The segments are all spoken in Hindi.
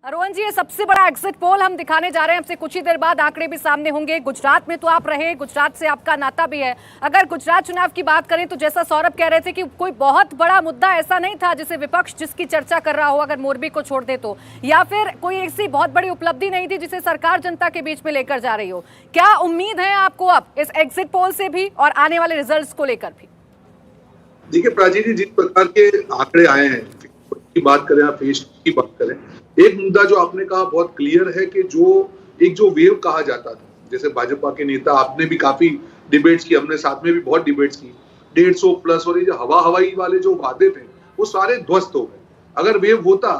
रोहन जी, ये सबसे बड़ा एग्जिट पोल हम दिखाने जा रहे हैं। आपसे कुछ ही देर बाद आंकड़े भी सामने होंगे। गुजरात में तो आप रहे, गुजरात से आपका नाता भी है। अगर गुजरात चुनाव की बात करें तो जैसा सौरभ कह रहे थे कि कोई बहुत बड़ा मुद्दा ऐसा नहीं था जिसे विपक्ष जिसकी चर्चा कर रहा हो, अगर मोरबी को छोड़ दे तो, या फिर कोई ऐसी बहुत बड़ी उपलब्धि नहीं थी जिसे सरकार जनता के बीच में लेकर जा रही हो। क्या उम्मीद है आपको अब इस एग्जिट पोल से भी और आने वाले रिजल्ट को लेकर भी? देखिए प्राची जी, जिस प्रकार के आंकड़े आए हैं की बात करें, आप फेस की बात करें, एक मुद्दा जो आपने कहा बहुत क्लियर है कि जो वेव कहा जाता था, जैसे भाजपा के नेता, आपने भी काफी डिबेट्स की, हमने साथ में भी बहुत डिबेट्स की, 150 प्लस, और ये जो हवाई वाले जो वादे थे वो सारे ध्वस्त हो गए। अगर वेव होता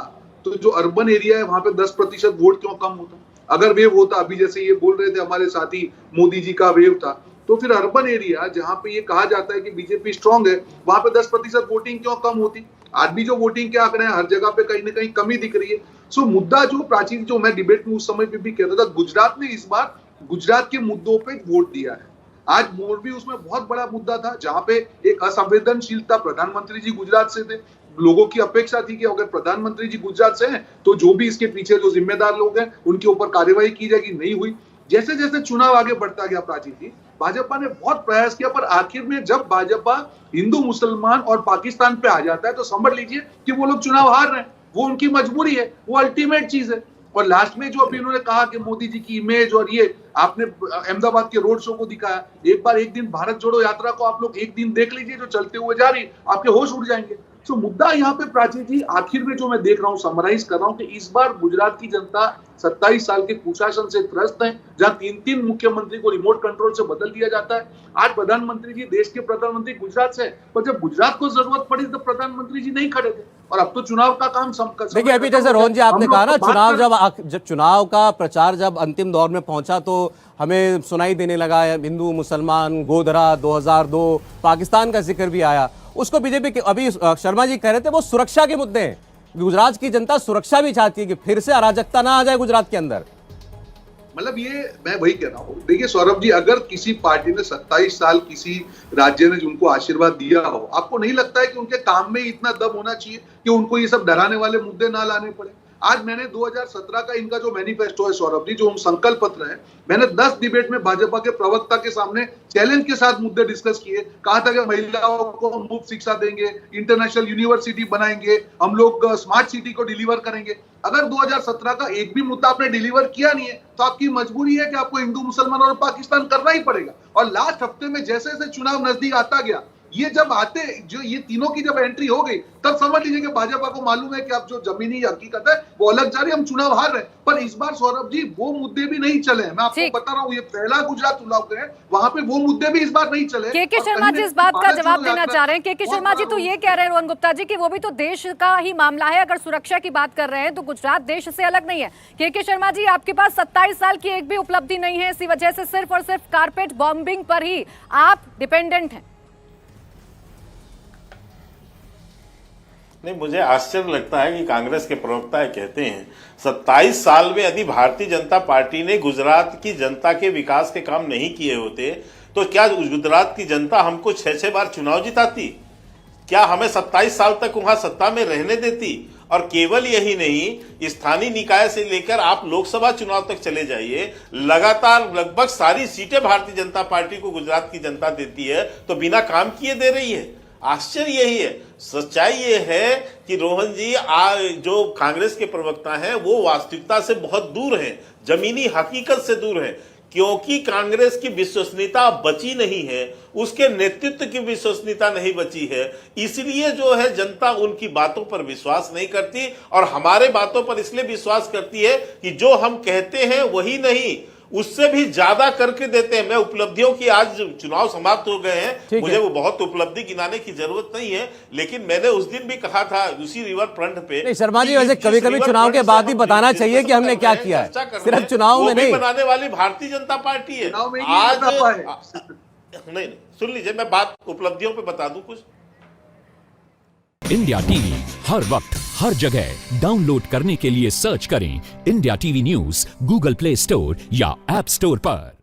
तो जो अर्बन एरिया है वहां पे 10% वोट क्यों कम होता? अगर वेव होता, अभी जैसे ये बोल रहे थे हमारे साथी, मोदी जी का वेव था, तो फिर अर्बन एरिया जहां पे ये कहा जाता है कि बीजेपी स्ट्रांग है, वहां पे 10% वोटिंग क्यों कम होती? आज भी जो वोटिंग के आंकड़े हैं, हर जगह पे कहीं ना कहीं कमी दिख रही है। सो मुद्दा जो प्राचीन, जो मैं डिबेट में उस समय पे भी कहता था, गुजरात ने इस बार गुजरात के मुद्दों पे वोट दिया है। आज मोरबी उसमें बहुत बड़ा मुद्दा था, जहां पे एक असंवेदनशीलता, प्रधानमंत्री जी गुजरात से थे, लोगों की अपेक्षा थी कि अगर प्रधानमंत्री जी गुजरात से हैं तो जो भी इसके पीछे जो जिम्मेदार लोग हैं उनके ऊपर कार्यवाही की जाएगी। नहीं हुई। जैसे जैसे चुनाव आगे बढ़ता गया प्राची जी, भाजपा ने बहुत प्रयास किया, पर आखिर में जब भाजपा हिंदू मुसलमान और पाकिस्तान पे आ जाता है तो समझ लीजिए कि वो लोग चुनाव हार रहे हैं। वो उनकी मजबूरी है, वो अल्टीमेट चीज है। और लास्ट में जो अभी उन्होंने कहा कि मोदी जी की इमेज, और ये आपने अहमदाबाद के रोड शो को दिखाया, एक दिन भारत जोड़ो यात्रा को आप लोग एक दिन देख लीजिए जो चलते हुए जा रही, आपके होश उड़ जाएंगे। तो मुद्दा यहाँ पे प्राची जी आखिर में जो मैं देख रहा हूँ, समराइज कर रहा हूँ, कि इस बार गुजरात की जनता 27 साल के कुशासन से त्रस्त है, जहां 3-3 मुख्यमंत्री को रिमोट कंट्रोल से बदल दिया जाता है। आज प्रधानमंत्री जी, देश के प्रधानमंत्री गुजरात से, पर जब गुजरात को जरूरत पड़ी तो प्रधानमंत्री जी नहीं खड़े थे। और अब तो चुनाव का काम देखिए, अभी जैसे रोहन जी आपने कहा ना, जब चुनाव का प्रचार जब अंतिम दौर में पहुंचा तो हमें सुनाई देने लगा हिंदू मुसलमान, गोधरा 2002, पाकिस्तान का जिक्र भी आया। उसको बीजेपी के अभी शर्मा जी कह रहे थे वो सुरक्षा के मुद्दे हैं। गुजरात की जनता सुरक्षा भी चाहती है कि फिर से अराजकता ना आ जाए गुजरात के अंदर। मतलब ये मैं वही कह रहा हूँ। देखिए सौरभ जी, अगर किसी पार्टी ने 27 साल किसी राज्य ने उनको आशीर्वाद दिया हो, आपको नहीं लगता है कि उनके काम में इतना दम होना चाहिए कि उनको ये सब डराने वाले मुद्दे ना लाने पड़े? आज मैंने 2017 का इनका जो मैनिफेस्टो है सौरभ जी, जो संकल्प पत्र है, मैंने 10 डिबेट में भाजपा के प्रवक्ता के सामने चैलेंज के साथ मुद्दे डिस्कस किए। कहा था कि महिलाओं को मुफ्त शिक्षा देंगे, इंटरनेशनल यूनिवर्सिटी बनाएंगे, हम लोग स्मार्ट सिटी को डिलीवर करेंगे। अगर 2017 का एक भी मुद्दा आपने डिलीवर किया नहीं है तो आपकी मजबूरी है कि आपको हिंदू मुसलमान और पाकिस्तान करना ही पड़ेगा। और लास्ट हफ्ते में जैसे जैसे चुनाव नजदीक आता गया, ये जब आते, जो ये तीनों की जब एंट्री हो गई, तब समझ लीजिए कि भाजपा को मालूम है कि अब जो जमीनी हकीकत है वो अलग जा रही है, हम चुनाव हार रहे हैं। पर इस बार सौरभ जी वो मुद्दे भी नहीं चले। मैं आपको बता रहा हूँ, ये पहला गुजरात चुनाव है, वहां पे वो मुद्दे भी इस बार नहीं चले। के शर्मा जी इस बात का जवाब देना चाह रहे हैं। के शर्मा जी तो ये कह रहे हैं रोहन गुप्ता जी कि वो भी तो देश का ही मामला है। अगर सुरक्षा की बात कर रहे हैं तो गुजरात देश से अलग नहीं है। के शर्मा जी, आपके पास 27 साल की एक भी उपलब्धि नहीं है, इसी वजह से सिर्फ और सिर्फ कारपेट बॉम्बिंग पर ही आप डिपेंडेंट हैं। नहीं, मुझे आश्चर्य लगता है कि कांग्रेस के प्रवक्ता कहते हैं 27 साल में यदि भारतीय जनता पार्टी ने गुजरात की जनता के विकास के काम नहीं किए होते तो क्या गुजरात की जनता हमको 6-6 बार चुनाव जिताती? क्या हमें 27 साल तक वहां सत्ता में रहने देती? और केवल यही नहीं, स्थानीय निकाय से लेकर आप लोकसभा चुनाव तक चले जाइए, लगातार लगभग सारी सीटें भारतीय जनता पार्टी को गुजरात की जनता देती है, तो बिना काम किए दे रही है। आश्चर्य यही है। सच्चाई ये है कि रोहन जी, जो कांग्रेस के प्रवक्ता हैं वो वास्तविकता से बहुत दूर हैं, जमीनी हकीकत से दूर हैं, क्योंकि कांग्रेस की विश्वसनीयता बची नहीं है, उसके नेतृत्व की विश्वसनीयता नहीं बची है। इसलिए जो है जनता उनकी बातों पर विश्वास नहीं करती, और हमारे बातों पर इसलिए विश्वास करती है कि जो हम कहते हैं वही नहीं, उससे भी ज्यादा करके देते हैं। मैं उपलब्धियों की, आज चुनाव समाप्त हो गए हैं, मुझे वो बहुत उपलब्धि गिनाने की जरूरत नहीं है, लेकिन मैंने उस दिन भी कहा था उसी रिवर फ्रंट पे। शर्मा जी, वैसे कभी कभी चुनाव के बाद ही बताना चाहिए कि हमने क्या किया है, सिर्फ चुनाव में नहीं। बनाने वाली भारतीय जनता पार्टी है आज। नहीं, सुन लीजिए, मैं बात उपलब्धियों पे बता दूं कुछ। इंडिया टीवी हर वक्त हर जगह डाउनलोड करने के लिए सर्च करें India TV news Google play store या ऐप स्टोर पर।